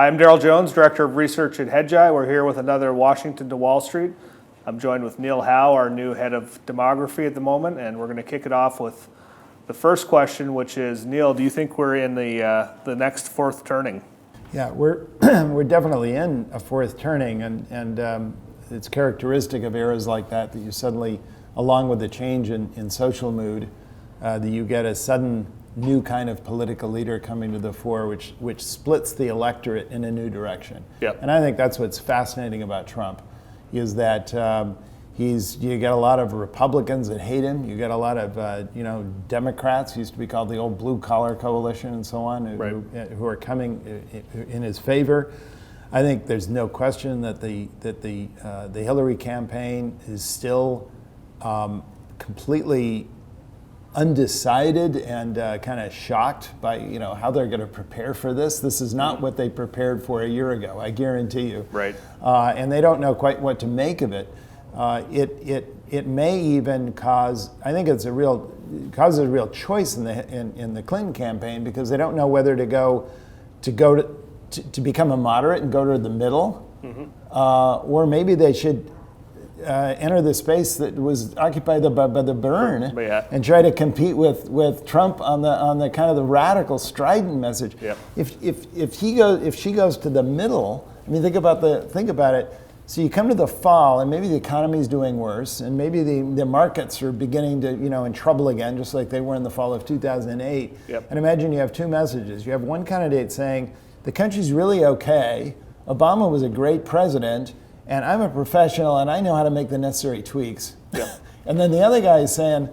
I'm Daryl Jones, Director of Research at Hedgeye. We're here with another Washington to Wall Street. I'm joined with Neil Howe, our new head of demography at the moment, and we're going to kick it off with the first question, which is, Neil, do you think we're in the next fourth turning? Yeah, we're we're definitely in a fourth turning, and it's characteristic of eras like that you suddenly, along with the change in social mood, that you get a sudden new kind of political leader coming to the fore, which splits the electorate in a new direction. Yep. And I think that's what's fascinating about Trump, is that you get a lot of Republicans that hate him. You get a lot of Democrats, used to be called the old blue collar coalition and so on, who are coming in his favor. I think there's no question that the Hillary campaign is still completely undecided and kind of shocked by how they're going to prepare for this. This is not what they prepared for a year ago, I guarantee you. Right. And they don't know quite what to make of it. It may even cause, I think causes a real choice in the Clinton campaign, because they don't know whether to become a moderate and go to the middle, or maybe they should enter the space that was occupied by the Burn and try to compete with Trump on the kind of the radical strident message. Yep. If she goes to the middle, I mean, think about it. So you come to the fall, and maybe the economy is doing worse, and maybe the markets are beginning to in trouble again, just like they were in the fall of 2008. Yep. And imagine you have two messages. You have one candidate saying the country's really okay. Obama was a great president. And I'm a professional, and I know how to make the necessary tweaks. Yeah. And then the other guy is saying,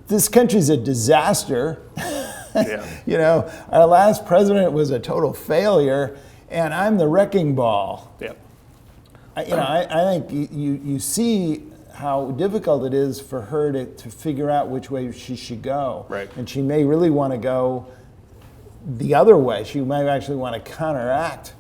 this country's a disaster. Yeah. Our last president was a total failure, and I'm the wrecking ball. Yeah. I think you see how difficult it is for her to figure out which way she should go. Right. And she may really want to go the other way. She might actually want to counteract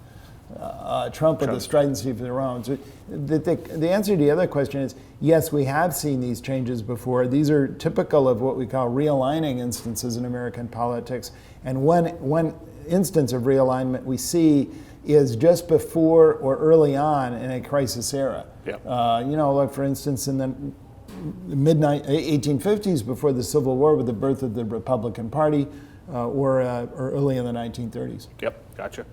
Trump with the stridency of their own. So the answer to the other question is, yes, we have seen these changes before. These are typical of what we call realigning instances in American politics. And one instance of realignment we see is just before or early on in a crisis era. Yep. Like for instance, in the mid-1850s, before the Civil War, with the birth of the Republican Party, or early in the 1930s. Yep, gotcha.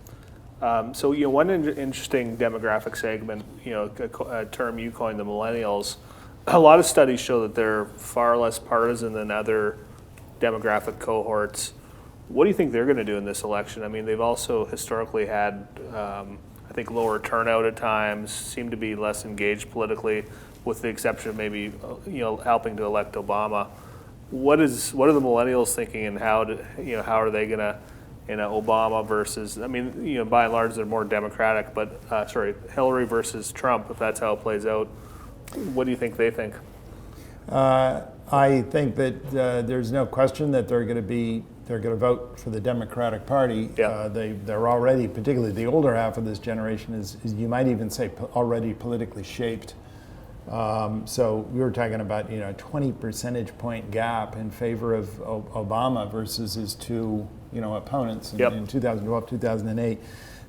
So one interesting demographic segment, a term you coined, the millennials. A lot of studies show that they're far less partisan than other demographic cohorts. What do you think they're going to do in this election? I mean, they've also historically had, I think, lower turnout at times, seem to be less engaged politically, with the exception of maybe, helping to elect Obama. What are the millennials thinking, and how are they going to? Obama versus, by and large, they're more Democratic, but, Hillary versus Trump, if that's how it plays out, what do you think they think? I think that there's no question that they're going to vote for the Democratic Party. Yeah. They're already, particularly the older half of this generation, is you might even say already politically shaped. So we were talking about 20 percentage point gap in favor of Obama versus his two opponents in 2012, 2008.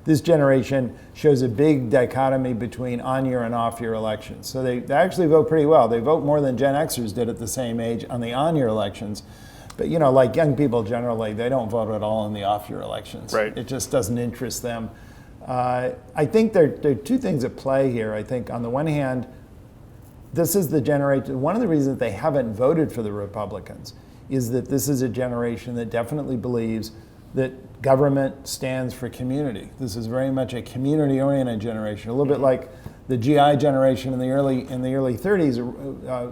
This generation shows a big dichotomy between on-year and off-year elections. So they actually vote pretty well. They vote more than Gen Xers did at the same age on the on-year elections. But like young people generally, they don't vote at all in the off-year elections. Right. It just doesn't interest them. I think there are two things at play here. I think on the one hand, this is the generation, one of the reasons they haven't voted for the Republicans is that this is a generation that definitely believes that government stands for community. This is very much a community-oriented generation, a little bit like the GI generation in the early 30s,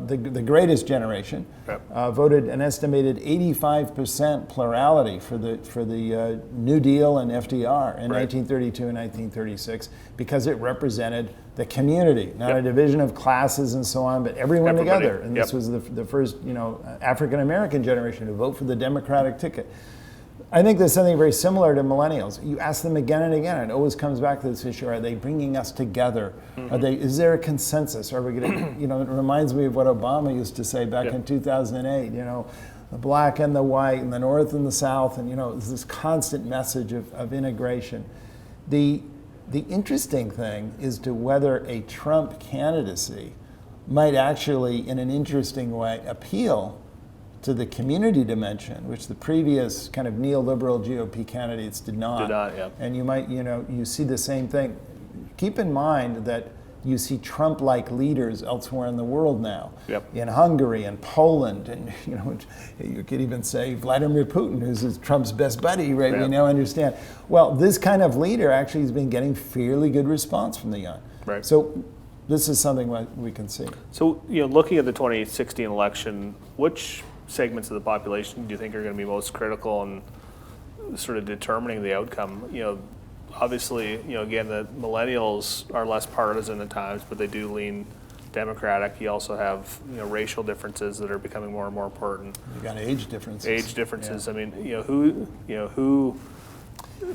the greatest generation, voted an estimated 85% plurality for the New Deal and FDR in 1932 and 1936, because it represented the community, not a division of classes and so on, but everyone together. And this was the first African American generation to vote for the Democratic ticket. I think there's something very similar to millennials. You ask them again and again, it always comes back to this issue: are they bringing us together? Mm-hmm. Is there a consensus? Are we going to? It reminds me of what Obama used to say back in 2008. the black and the white, and the North and the South, and it's this constant message of integration. The interesting thing is to whether a Trump candidacy might actually, in an interesting way, appeal to the community dimension, which the previous kind of neoliberal GOP candidates did not. Did not, yeah. And you might, you see the same thing. Keep in mind that you see Trump-like leaders elsewhere in the world now. Yep. In Hungary and Poland, and you could even say Vladimir Putin, who's Trump's best buddy, right? Yep. We now understand. Well, this kind of leader actually has been getting fairly good response from the young. Right. So this is something that we can see. So, looking at the 2016 election, which segments of the population do you think are going to be most critical in sort of determining the outcome? Obviously, again, the millennials are less partisan at times, but they do lean Democratic. You also have, racial differences that are becoming more and more important. You got age differences. Age differences. Yeah. I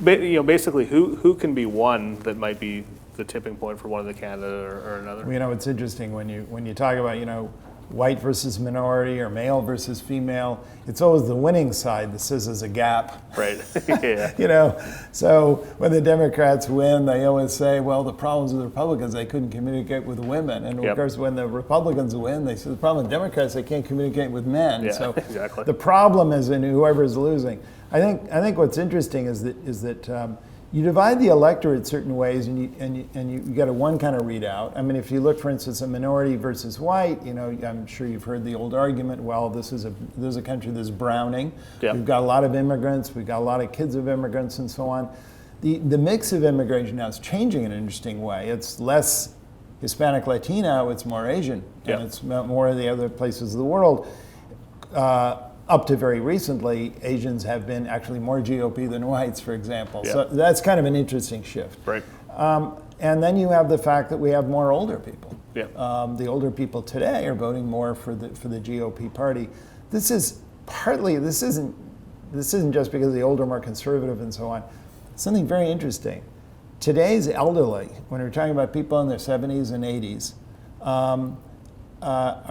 mean, basically who can be one that might be the tipping point for one of the candidate or another? It's interesting when you talk about, white versus minority or male versus female, it's always the winning side that says there's a gap. Right. Yeah. So when the Democrats win, they always say, well, the problems with the Republicans, they couldn't communicate with women. And Yep. of course, when the Republicans win, they say the problem with Democrats, they can't communicate with men. Yeah, so exactly. the problem is in whoever's losing. I think what's interesting is that you divide the electorate certain ways, and you get one kind of readout. I mean, if you look, for instance, at minority versus white, I'm sure you've heard the old argument. Well, there's a country that's browning. Yep. We've got a lot of immigrants. We've got a lot of kids of immigrants, and so on. The mix of immigration now is changing in an interesting way. It's less Hispanic Latino. It's more Asian, Yep. and it's more of the other places of the world. Up to very recently, Asians have been actually more GOP than whites, for example. Yeah. So that's kind of an interesting shift. Right. And then you have the fact that we have more older people. Yeah. The older people today are voting more for the GOP party. This isn't just because the older are more conservative and so on. Something very interesting. Today's elderly, when we're talking about people in their 70s and 80s,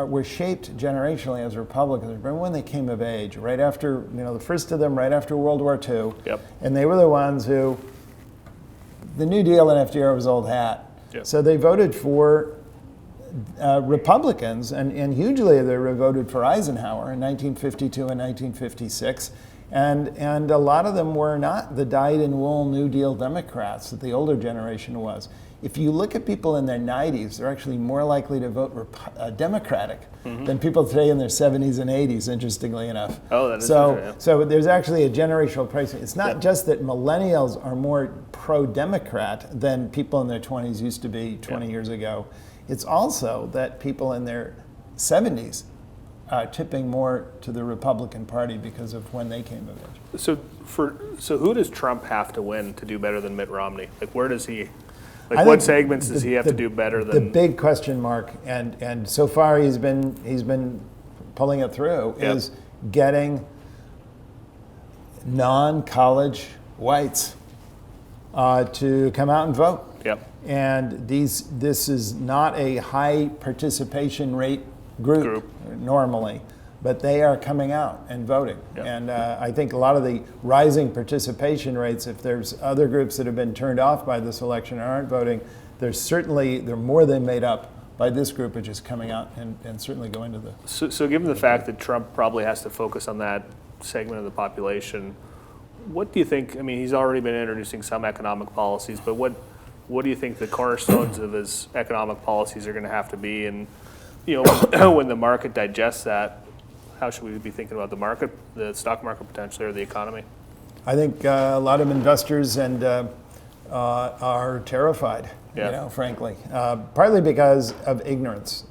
were shaped generationally as Republicans. Remember when they came of age, right after, the first of them right after World War II. Yep. And they were the ones who, the New Deal and FDR was old hat. Yep. So So they voted for Republicans, and hugely they voted for Eisenhower in 1952 and 1956. And a lot of them were not the dyed-in-wool New Deal Democrats that the older generation was. If you look at people in their 90s, they're actually more likely to vote Democratic than people today in their 70s and 80s, interestingly enough. Oh, that is so, true, yeah. So there's actually a generational pricing. It's not just that millennials are more pro-Democrat than people in their 20s used to be 20 years ago. It's also that people in their 70s are tipping more to the Republican Party because of when they came of age. So who does Trump have to win to do better than Mitt Romney? Like, where does he? I Like, what think segments does he have to do better The than? big question mark, and so far he's been pulling it through, Yep. is getting non-college whites to come out and vote. Yep. And this is not a high participation rate group normally, but they are coming out and voting. Yep. And I think a lot of the rising participation rates, if there's other groups that have been turned off by this election and aren't voting, they're more than made up by this group, which is coming out and certainly going to the... So given the fact that Trump probably has to focus on that segment of the population, what do you think? I mean, he's already been introducing some economic policies, but what do you think the cornerstones of his economic policies are going to have to be? And when the market digests that, how should we be thinking about the market, the stock market potentially, or the economy? I think a lot of investors are terrified, Yeah. frankly, partly because of ignorance.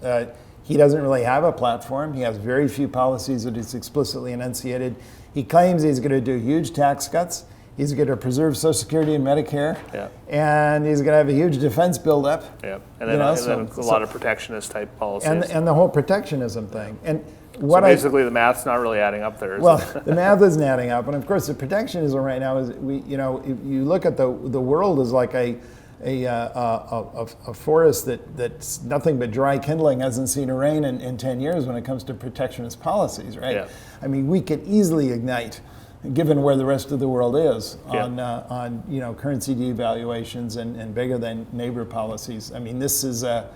He doesn't really have a platform. He has very few policies that he's explicitly enunciated. He claims he's going to do huge tax cuts. He's going to preserve Social Security and Medicare, Yeah. and he's going to have a huge defense buildup. Yeah, and then, a lot of protectionist type policies. And the whole protectionism thing. And so basically, the math's not really adding up there. Well, the math isn't adding up, and of course, the protectionism right now is if you look at the world as like a forest that's nothing but dry kindling, hasn't seen a rain in 10 years when it comes to protectionist policies, right? Yeah. I mean, we could easily ignite, given where the rest of the world is on currency devaluations and bigger than neighbor policies. I mean, this is a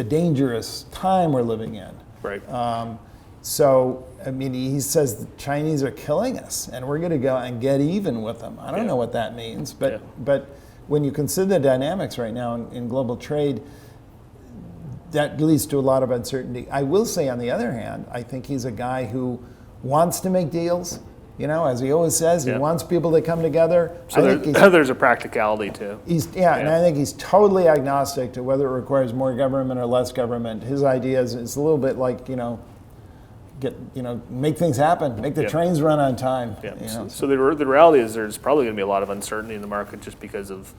dangerous time we're living in. Right. So, I mean, he says the Chinese are killing us and we're going to go and get even with them. I don't know what that means, but when you consider the dynamics right now in global trade, that leads to a lot of uncertainty. I will say, on the other hand, I think he's a guy who wants to make deals. You know, as he always says, he wants people to come together. So there's a practicality too. And I think he's totally agnostic to whether it requires more government or less government. His idea is a little bit like, make things happen, make the trains run on time. Yeah. So the reality is there's probably going to be a lot of uncertainty in the market just because of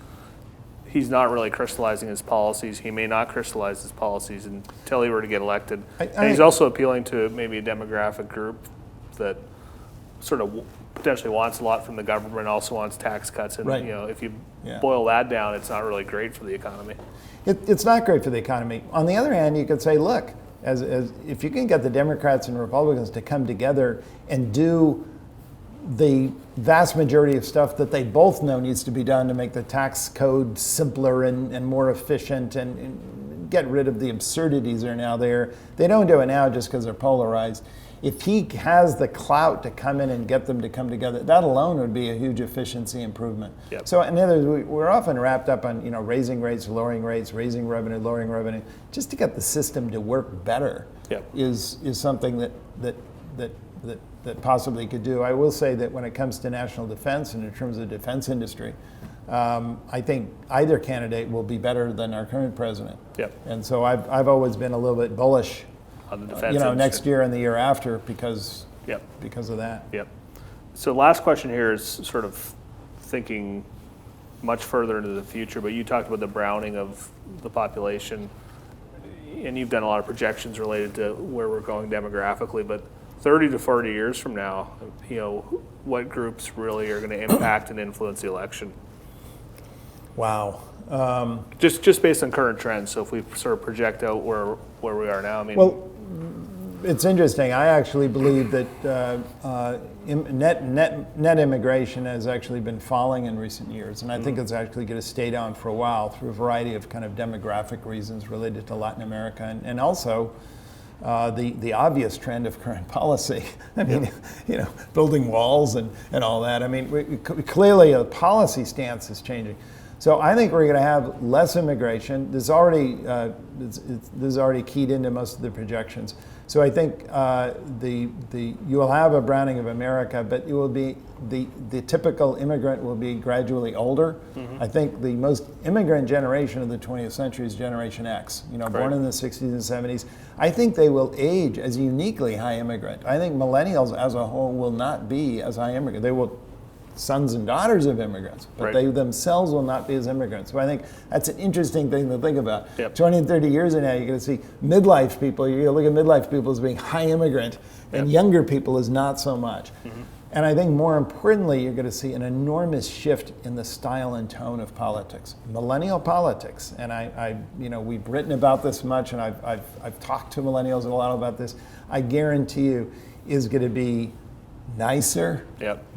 he's not really crystallizing his policies. He may not crystallize his policies until he were to get elected. And he's also appealing to maybe a demographic group that sort of potentially wants a lot from the government, also wants tax cuts. And if you boil that down, it's not really great for the economy. It's not great for the economy. On the other hand, you could say, look, as if you can get the Democrats and Republicans to come together and do the vast majority of stuff that they both know needs to be done to make the tax code simpler and more efficient and get rid of the absurdities that are now there. They don't do it now just because they're polarized. If he has the clout to come in and get them to come together, that alone would be a huge efficiency improvement. Yep. So in other words, we're often wrapped up on raising rates, raising revenue, lowering revenue. Just to get the system to work better is something that possibly could do. I will say that when it comes to national defense and in terms of the defense industry, I think either candidate will be better than our current president. Yep. And so I've always been a little bit bullish on the defense industry next year and the year after because of that. Yep. So last question here is sort of thinking much further into the future, but you talked about the browning of the population, and you've done a lot of projections related to where we're going demographically, but 30 to 40 years from now, what groups really are going to impact and influence the election? Wow. Just based on current trends. So if we sort of project out where we are now, well, it's interesting. I actually believe that net immigration has actually been falling in recent years, and I think it's actually going to stay down for a while through a variety of kind of demographic reasons related to Latin America, and also the obvious trend of current policy. I mean, building walls and all that. I mean, clearly a policy stance is changing. So I think we're going to have less immigration. This is already keyed into most of the projections. So I think you will have a browning of America, but it will be the typical immigrant will be gradually older. Mm-hmm. I think the most immigrant generation of the 20th century is Generation X. Born in the 60s and 70s. I think they will age as uniquely high immigrant. I think millennials as a whole will not be as high immigrant. They will. Sons and daughters of immigrants, but they themselves will not be as immigrants. So I think that's an interesting thing to think about. Yep. 20 and 30 years from now, you're going to see midlife people, you're going to look at midlife people as being high immigrant, and younger people as not so much. Mm-hmm. And I think more importantly, you're going to see an enormous shift in the style and tone of politics. Millennial politics, and we've written about this much, and I've talked to millennials a lot about this. I guarantee you is going to be nicer,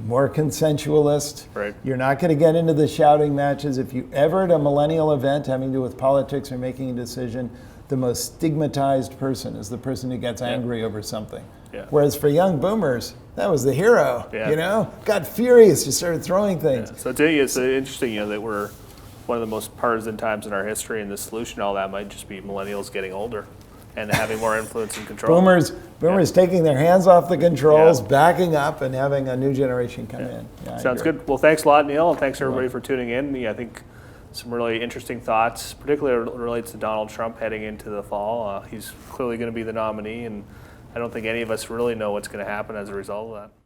more consensualist. Right. You're not going to get into the shouting matches. If you ever at a millennial event having to do with politics or making a decision, the most stigmatized person is the person who gets angry over something. Yeah. Whereas for young boomers, that was the hero. Yeah. Got furious, just started throwing things. Yeah. So it's interesting, that we're one of the most partisan times in our history, and the solution to all that might just be millennials getting older and having more influence and control. Boomers taking their hands off the controls, backing up, and having a new generation come in. Yeah, sounds good. Well, thanks a lot, Neil, and thanks everybody for tuning in. I think some really interesting thoughts, particularly relates to Donald Trump heading into the fall. He's clearly going to be the nominee, and I don't think any of us really know what's going to happen as a result of that.